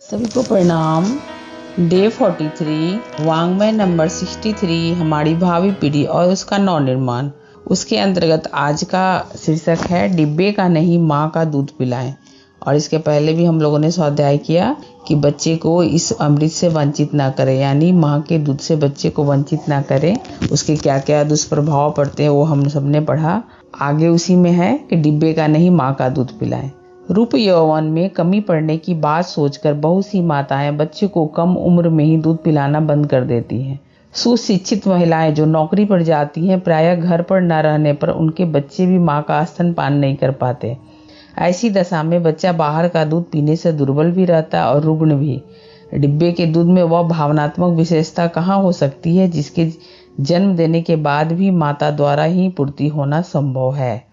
सभी को प्रणाम। डे 43 वांग्मय नंबर 63 हमारी भावी पीढ़ी और उसका नवनिर्माण, उसके अंतर्गत आज का शीर्षक है डिब्बे का नहीं माँ का दूध पिलाएं। और इसके पहले भी हम लोगों ने स्वाध्याय किया कि बच्चे को इस अमृत से वंचित ना करें, यानी माँ के दूध से बच्चे को वंचित ना करें। उसके क्या क्या दुष्प्रभाव पड़ते हैं वो हम सबने पढ़ा। आगे उसी में है कि डिब्बे का नहीं माँ का दूध पिलाएं। रूप यौवन में कमी पड़ने की बात सोचकर बहुत सी माताएं बच्चे को कम उम्र में ही दूध पिलाना बंद कर देती हैं। सुशिक्षित महिलाएं जो नौकरी पर जाती हैं, प्रायः घर पर न रहने पर उनके बच्चे भी मां का स्तनपान नहीं कर पाते। ऐसी दशा में बच्चा बाहर का दूध पीने से दुर्बल भी रहता है और रुग्ण भी। डिब्बे के दूध में वह भावनात्मक विशेषता कहाँ हो सकती है जिसके जन्म देने के बाद भी माता द्वारा ही पूर्ति होना संभव है।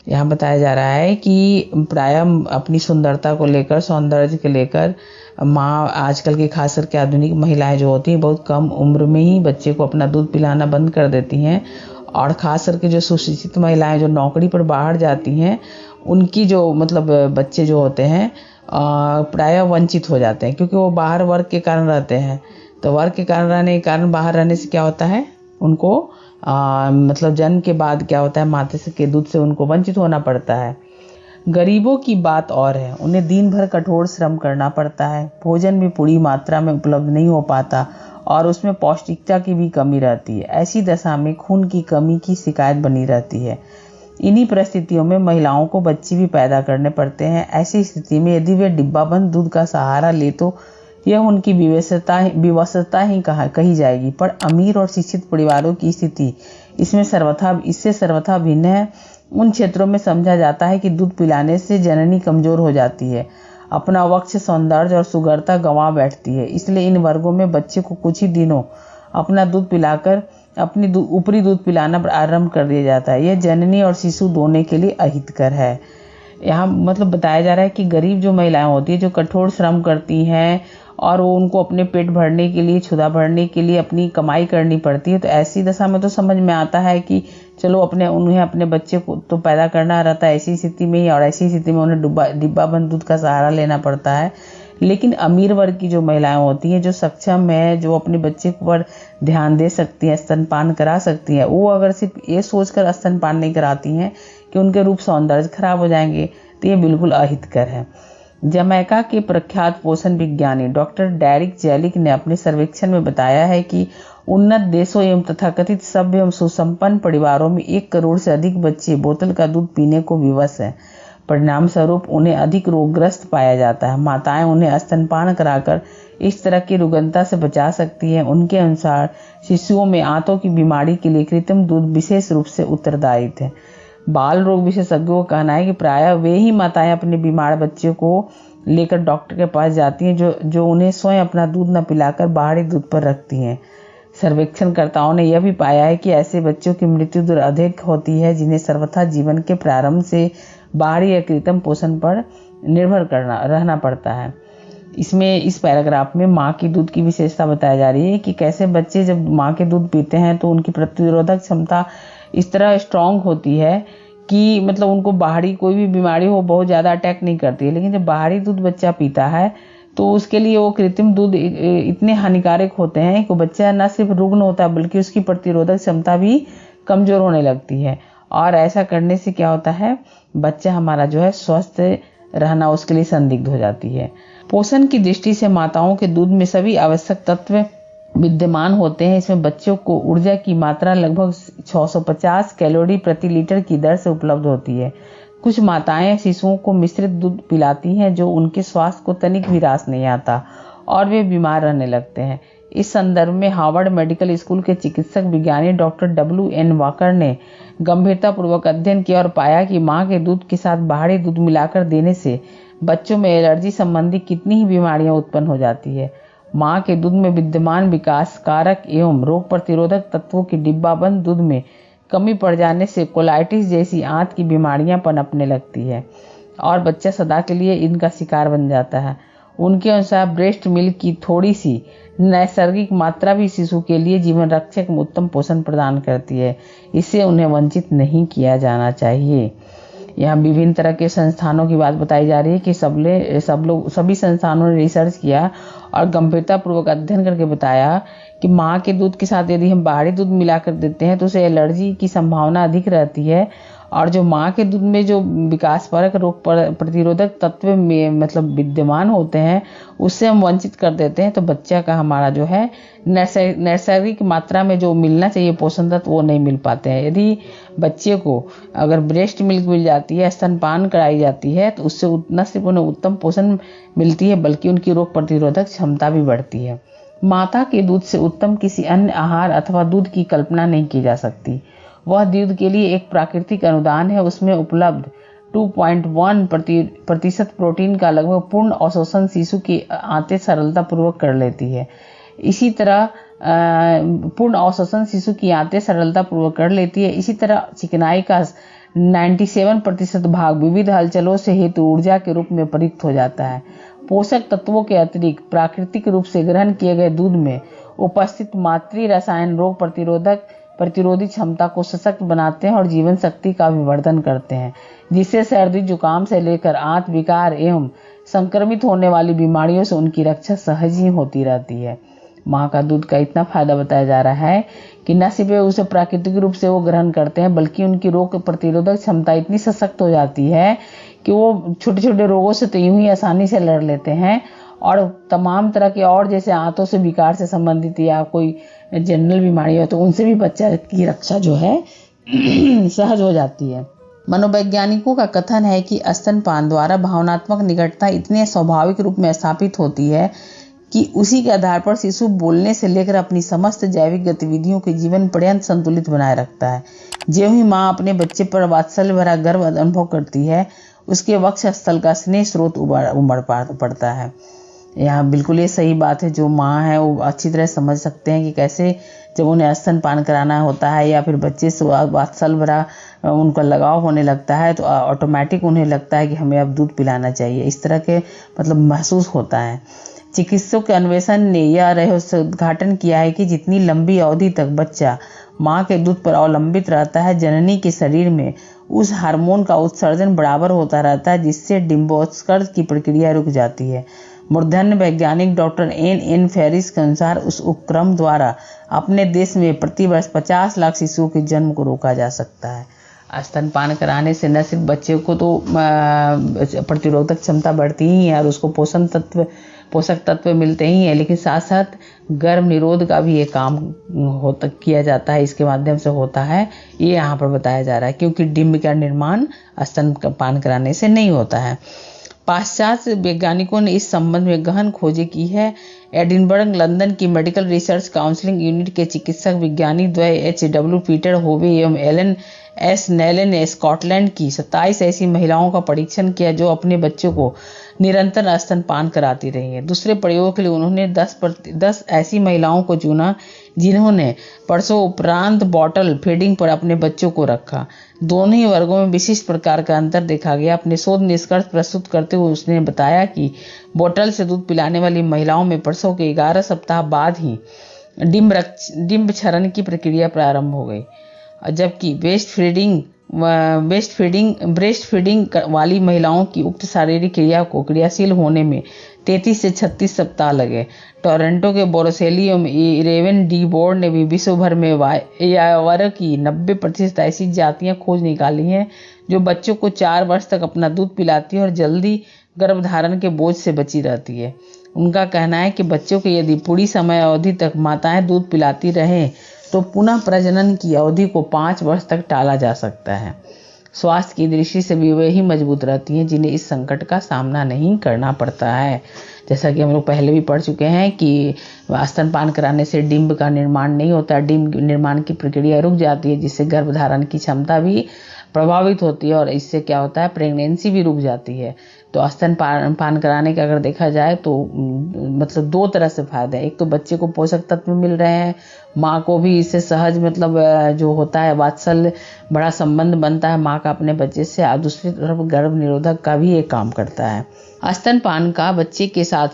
यहाँ बताया जा रहा है कि प्रायः अपनी सुंदरता को लेकर, सौंदर्य को लेकर माँ आजकल की खास करके आधुनिक महिलाएं जो होती हैं बहुत कम उम्र में ही बच्चे को अपना दूध पिलाना बंद कर देती हैं। और ख़ास करके जो सुशिक्षित महिलाएं जो नौकरी पर बाहर जाती हैं, उनकी जो बच्चे जो होते हैं प्रायः वंचित हो जाते हैं, क्योंकि वो बाहर वर्क के कारण रहते हैं। तो वर्क के कारण रहने के कारण बाहर रहने से क्या होता है, उनको जन्म के बाद क्या होता है, माता के दूध से उनको वंचित होना पड़ता है। गरीबों की बात और है, उन्हें दिन भर कठोर श्रम करना पड़ता है, भोजन भी पूरी मात्रा में उपलब्ध नहीं हो पाता और उसमें पौष्टिकता की भी कमी रहती है। ऐसी दशा में खून की कमी की शिकायत बनी रहती है। इन्हीं परिस्थितियों में महिलाओं को बच्चे भी पैदा करने पड़ते हैं। ऐसी स्थिति में यदि वे डिब्बाबंद दूध का सहारा ले तो यह उनकी विवशता ही कही जाएगी। पर अमीर और शिक्षित परिवारों की स्थिति इससे सर्वथा भिन्न है। उन क्षेत्रों में समझा जाता है कि दूध पिलाने से जननी कमजोर हो जाती है, अपना वक्ष, सौंदर्य और सुगरता गंवा बैठती है। इसलिए इन वर्गों में बच्चे को कुछ ही दिनों अपना दूध पिलाकर अपनी ऊपरी दूध पिलाना आरंभ कर दिया जाता है। यह जननी और शिशु दोनों के लिए अहितकर है। यहाँ बताया जा रहा है कि गरीब जो महिलाएं होती है, जो कठोर श्रम करती हैं और वो उनको अपने पेट भरने के लिए, क्षुधा भरने के लिए अपनी कमाई करनी पड़ती है, तो ऐसी दशा में तो समझ में आता है कि चलो उन्हें अपने बच्चे को तो पैदा करना रहता है ऐसी स्थिति में ही, और ऐसी स्थिति में उन्हें डिब्बाबंद दूध का सहारा लेना पड़ता है। लेकिन अमीर वर्ग की जो महिलाएं होती हैं, जो सक्षम है, जो अपने बच्चे पर ध्यान दे सकती हैं, स्तनपान करा सकती हैं, वो अगर सिर्फ ये सोचकर स्तनपान नहीं कराती हैं कि उनके रूप सौंदर्य खराब हो जाएंगे, तो ये बिल्कुल अहितकर है। जमैका के प्रख्यात पोषण विज्ञानी डॉक्टर डेरिक जेलिक ने अपने सर्वेक्षण में बताया है कि उन्नत देशों एवं तथाकथित सभ्य एवं सुसंपन्न परिवारों में 1 करोड़ से अधिक बच्चे बोतल का दूध पीने को विवश हैं। परिणाम स्वरूप उन्हें अधिक रोगग्रस्त पाया जाता है। माताएं उन्हें स्तनपान कराकर इस तरह की रुग्णता से बचा सकती हैं। उनके अनुसार शिशुओं में आंतों की बीमारी के लिए कृत्रिम दूध विशेष रूप से उत्तरदायी थे। बाल रोग विशेषज्ञों का कहना है कि प्रायः वे ही माताएं अपने बीमार बच्चे को लेकर डॉक्टर के पास जाती हैं जो उन्हें स्वयं अपना दूध न पिलाकर बाहरी दूध पर रखती हैं। सर्वेक्षणकर्ताओं ने यह भी पाया है कि ऐसे बच्चों की मृत्यु दर अधिक होती है जिन्हें सर्वथा जीवन के प्रारंभ से बाहरी या कृत्रिम पोषण पर निर्भर रहना पड़ता है। इस पैराग्राफ में माँ की दूध की विशेषता बताई जा रही है कि कैसे बच्चे जब माँ के दूध पीते हैं तो उनकी प्रतिरोधक क्षमता इस तरह स्ट्रांग होती है कि उनको बाहरी कोई भी बीमारी हो बहुत ज़्यादा अटैक नहीं करती है। लेकिन जब बाहरी दूध बच्चा पीता है तो उसके लिए वो कृत्रिम दूध इतने हानिकारक होते हैं कि बच्चा न सिर्फ रुग्ण होता है बल्कि उसकी प्रतिरोधक क्षमता भी कमज़ोर होने लगती है। और ऐसा करने से क्या होता है, बच्चा हमारा जो है स्वस्थ रहना उसके लिए संदिग्ध हो जाती है। पोषण की दृष्टि से माताओं के दूध में सभी आवश्यक तत्व विद्यमान होते हैं। इसमें बच्चों को ऊर्जा की मात्रा लगभग 650 कैलोरी प्रति लीटर की दर से उपलब्ध होती है। कुछ माताएं शिशुओं को मिश्रित दूध पिलाती हैं जो उनके स्वास्थ्य को तनिक भी रास नहीं आता और वे बीमार रहने लगते हैं। इस संदर्भ में हार्वर्ड मेडिकल स्कूल के चिकित्सक विज्ञानी डॉक्टर W.N. वॉकर ने गंभीरतापूर्वक अध्ययन किया और पाया कि मां के दूध के साथ बाहरी दूध मिलाकर देने से बच्चों में एलर्जी संबंधी कितनी ही बीमारियां उत्पन्न हो जाती है। मां के दूध में विद्यमान विकास कारक एवं रोग प्रतिरोधक तत्वों की डिब्बाबंद दूध में कमी पड़ जाने से कोलाइटिस जैसी आंत की बीमारियां पनपने लगती है और बच्चा सदा के लिए इनका शिकार बन जाता है। उनके अनुसार ब्रेस्ट मिल्क की थोड़ी सी नैसर्गिक मात्रा भी शिशु के लिए जीवन रक्षक में उत्तम पोषण प्रदान करती है। इससे उन्हें वंचित नहीं किया जाना चाहिए। यहाँ विभिन्न तरह के संस्थानों की बात बताई जा रही है कि सभी संस्थानों ने रिसर्च किया और गंभीरतापूर्वक अध्ययन करके बताया कि माँ के दूध के साथ यदि हम बाहरी दूध मिलाकर देते हैं तो उसे एलर्जी की संभावना अधिक रहती है, और जो माँ के दूध में जो विकासपरक रोग प्रतिरोधक तत्व में मतलब विद्यमान होते हैं उससे हम वंचित कर देते हैं, तो बच्चा का हमारा जो है नैसर्गिक मात्रा में जो मिलना चाहिए पोषण तत्व वो नहीं मिल पाते हैं। यदि बच्चे को अगर ब्रेस्ट मिल्क मिल जाती है, स्तनपान कराई जाती है, तो उससे न सिर्फ उन्हें उत्तम पोषण मिलती है बल्कि उनकी रोग प्रतिरोधक क्षमता भी बढ़ती है। माता के दूध से उत्तम किसी अन्य आहार अथवा दूध की कल्पना नहीं की जा सकती। वह दूध के लिए एक प्राकृतिक अनुदान है। उसमें उपलब्ध 2.1% प्रोटीन का लगभग पूर्ण अवशोषण शिशु की आंतें सरलता पूर्वक कर लेती है। इसी तरह पूर्ण अवशोषण शिशु की आंतें सरलता पूर्वक कर लेती है। इसी तरह चिकनाई का 97% भाग विविध हलचलों से हेतु ऊर्जा के रूप में प्रयुक्त हो जाता है। पोषक तत्वों के अतिरिक्त प्राकृतिक रूप से ग्रहण किए गए दूध में उपस्थित मातृ रसायन रोग प्रतिरोधी क्षमता को सशक्त बनाते हैं और जीवन शक्ति का विवर्धन करते हैं, जिससे सर्दी जुकाम से लेकर आंत विकार एवं संक्रमित होने वाली बीमारियों से उनकी रक्षा सहज ही होती रहती है। माँ का दूध का इतना फायदा बताया जा रहा है कि न सिर्फ उसे प्राकृतिक रूप से वो ग्रहण करते हैं बल्कि उनकी रोग प्रतिरोधक क्षमता इतनी सशक्त हो जाती है कि वो छोटे छोटे रोगों से तो यूं ही आसानी से लड़ लेते हैं, और तमाम तरह के और जैसे आंतों से विकार से संबंधित या कोई जनरल बीमारी हो तो उनसे भी बच्चा की रक्षा जो है सहज हो जाती है। मनोवैज्ञानिकों का कथन है कि स्तनपान द्वारा भावनात्मक निकटता इतने स्वाभाविक रूप में स्थापित होती है कि उसी के आधार पर शिशु बोलने से लेकर अपनी समस्त जैविक गतिविधियों के जीवन पर्यंत संतुलित बनाए रखता है। ज्यों ही माँ अपने बच्चे पर वात्सल्य भरा गर्व अनुभव करती है, उसके वक्ष स्थल का स्नेह स्रोत उमड़ पड़ता है। यहाँ बिल्कुल ये सही बात है। जो माँ है वो अच्छी तरह समझ सकते हैं कि कैसे जब उन्हें स्तनपान कराना होता है या फिर बच्चे से वात्सल्य भरा उनका लगाव होने लगता है तो ऑटोमेटिक उन्हें लगता है कि हमें अब दूध पिलाना चाहिए, इस तरह के मतलब महसूस होता है। चिकित्सकों के अन्वेषण ने यह रहस्य उद्घाटन किया है कि जितनी लंबी अवधि तक बच्चा माँ के दूध पर अवलंबित रहता है, जननी के शरीर में उस हार्मोन का उत्सर्जन बराबर होता रहता है, जिससे डिम्बोत्कर्ष की प्रक्रिया रुक जाती है। मूर्धन्य वैज्ञानिक डॉक्टर एन फेरिस के अनुसार उस उपक्रम द्वारा अपने देश में प्रतिवर्ष 50 लाख शिशुओं के जन्म को रोका जा सकता है। स्तनपान कराने से न सिर्फ बच्चे को तो प्रतिरोधक क्षमता बढ़ती ही है और उसको पोषक तत्व मिलते ही हैं, लेकिन साथ साथ गर्भ निरोध का भी ये काम किया जाता है, इसके माध्यम से होता है। ये यहाँ पर बताया जा रहा है क्योंकि डिम्ब का निर्माण स्तनपान कराने से नहीं होता है। पाश्चात्य वैज्ञानिकों ने इस संबंध में गहन खोजें की है। एडिनबर्ग लंदन की मेडिकल रिसर्च काउंसिलिंग यूनिट के चिकित्सक विज्ञानी द्वय H.W. पीटर होवे एवं एलन एस नेले ने स्कॉटलैंड की 27 ऐसी महिलाओं का परीक्षण किया जो अपने बच्चों को निरंतर स्तनपान कराती रही हैं। दूसरे प्रयोग के लिए उन्होंने 10 ऐसी महिलाओं को चुना जिन्होंने प्रसव उपरांत बॉटल फीडिंग पर अपने बच्चों को रखा। दोनों ही वर्गों में विशिष्ट प्रकार का अंतर देखा गया। अपने शोध निष्कर्ष प्रस्तुत करते हुए उसने बताया कि बोतल से दूध पिलाने वाली महिलाओं में प्रसव के 11 सप्ताह बाद ही डिम्ब क्षरण की प्रक्रिया प्रारंभ हो गई, जबकि ब्रेस्ट फीडिंग वाली महिलाओं की उक्त शारीरिक क्रिया को क्रियाशील होने में 33 से 36 सप्ताह लगे। टोरंटो के बोरोसेली एवं इरेवन डी बोर्ड ने भी विश्व भर में यावर की 90% ऐसी जातियां खोज निकाली हैं जो बच्चों को 4 वर्ष तक अपना दूध पिलाती है और जल्दी गर्भधारण के बोझ से बची रहती है। उनका कहना है कि बच्चों को यदि पूरी समय अवधि तक माताएं दूध पिलाती रहें तो पुनः प्रजनन की अवधि को 5 वर्ष तक टाला जा सकता है। स्वास्थ्य की दृष्टि से भी वे ही मजबूत रहती हैं जिन्हें इस संकट का सामना नहीं करना पड़ता है। जैसा कि हम लोग पहले भी पढ़ चुके हैं कि स्तनपान कराने से डिम्ब का निर्माण नहीं होता, डिम्ब निर्माण की प्रक्रिया रुक जाती है, जिससे गर्भधारण की क्षमता भी प्रभावित होती है और इससे क्या होता है, प्रेगनेंसी भी रुक जाती है। तो स्तनपान पान कराने का अगर देखा जाए तो मतलब 2 तरह से फायदा है। एक तो बच्चे को पोषक तत्व मिल रहे हैं, माँ को भी इससे सहज मतलब जो होता है वात्सल्य बड़ा संबंध बनता है माँ का अपने बच्चे से, और दूसरी तरफ गर्भ निरोधक का भी एक काम करता है। स्तनपान का बच्चे के साथ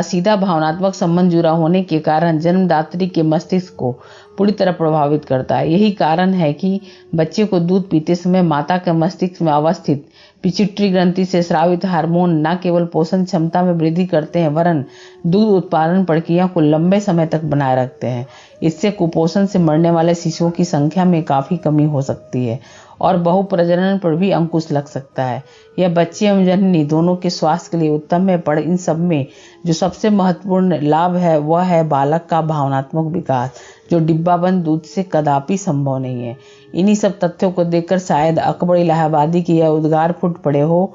सीधा भावनात्मक संबंध जुड़ा होने के कारण जन्मदात्री के मस्तिष्क को पूरी तरह प्रभावित करता है। यही कारण है कि बच्चे को दूध पीते समय माता के मस्तिष्क में अवस्थित पिट्यूटरी ग्रंथि से स्रावित हार्मोन न केवल पोषण क्षमता में वृद्धि करते हैं वरन दूध उत्पादन प्रक्रिया को लंबे समय तक बनाए रखते हैं। इससे कुपोषण से मरने वाले शिशुओं की संख्या में काफी कमी हो सकती है और बहुप्रजनन पर भी अंकुश लग सकता है। यह बच्चे एवं जननी दोनों के स्वास्थ्य के लिए उत्तम है, पर इन सब में जो सबसे महत्वपूर्ण लाभ है वह है बालक का भावनात्मक विकास, जो डिब्बाबंद दूध से कदापि संभव नहीं है। इन्हीं सब तथ्यों को देखकर शायद अकबर इलाहाबादी की यह उद्गार फूट पड़े हो,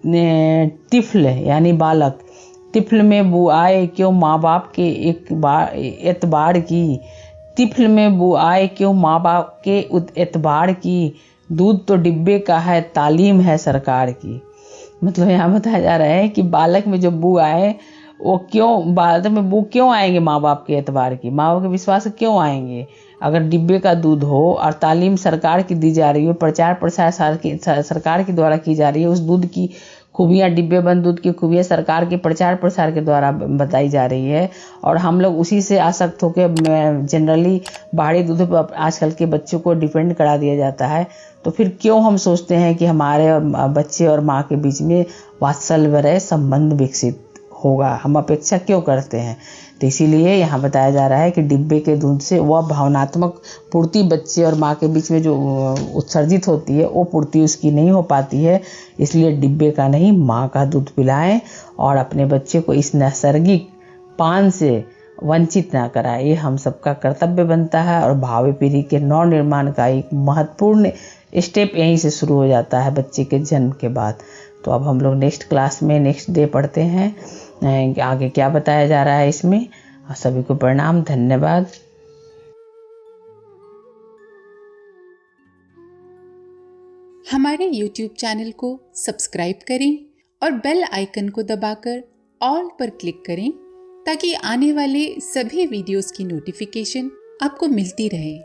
तिफल यानी बालक, तिफल में बू आए क्यों माँ बाप के एतबार की, तिफल में बू आए क्यों माँ बाप के एतबार की, दूध तो डिब्बे का है तालीम है सरकार की। मतलब यहाँ बताया जा रहा है कि बालक में जो बू आए वो क्यों, बालक में बू क्यों आएंगे माँ बाप के एतबार की, माँ बाप के विश्वास से क्यों आएंगे अगर डिब्बे का दूध हो और तालीम सरकार की दी जा रही हो, प्रचार प्रसार सरकार के द्वारा की जा रही है, उस दूध की खूबियाँ, डिब्बे बंद दूध की खूबियाँ सरकार के प्रचार प्रसार के द्वारा बताई जा रही है और हम लोग उसी से आसक्त होकर जनरली बाहरी दूध पर आजकल के बच्चों को डिपेंड करा दिया जाता है। तो फिर क्यों हम सोचते हैं कि हमारे बच्चे और माँ के बीच में वात्सल्य संबंध विकसित होगा, हम अपेक्षा क्यों करते हैं। तो इसीलिए यहाँ बताया जा रहा है कि डिब्बे के दूध से वह भावनात्मक पूर्ति बच्चे और माँ के बीच में जो उत्सर्जित होती है वो पूर्ति उसकी नहीं हो पाती है। इसलिए डिब्बे का नहीं माँ का दूध पिलाएं और अपने बच्चे को इस नैसर्गिक पान से वंचित ना कराएं। ये हम सबका कर्तव्य बनता है और भावी पीढ़ी के नव निर्माण का एक महत्वपूर्ण स्टेप यहीं से शुरू हो जाता है बच्चे के जन्म के बाद। तो अब हम लोग नेक्स्ट क्लास में नेक्स्ट डे पढ़ते हैं आगे क्या बताया जा रहा है इसमें। सभी को प्रणाम, धन्यवाद। हमारे YouTube चैनल को सब्सक्राइब करें और बेल आइकन को दबाकर ऑल पर क्लिक करें ताकि आने वाले सभी वीडियोस की नोटिफिकेशन आपको मिलती रहे।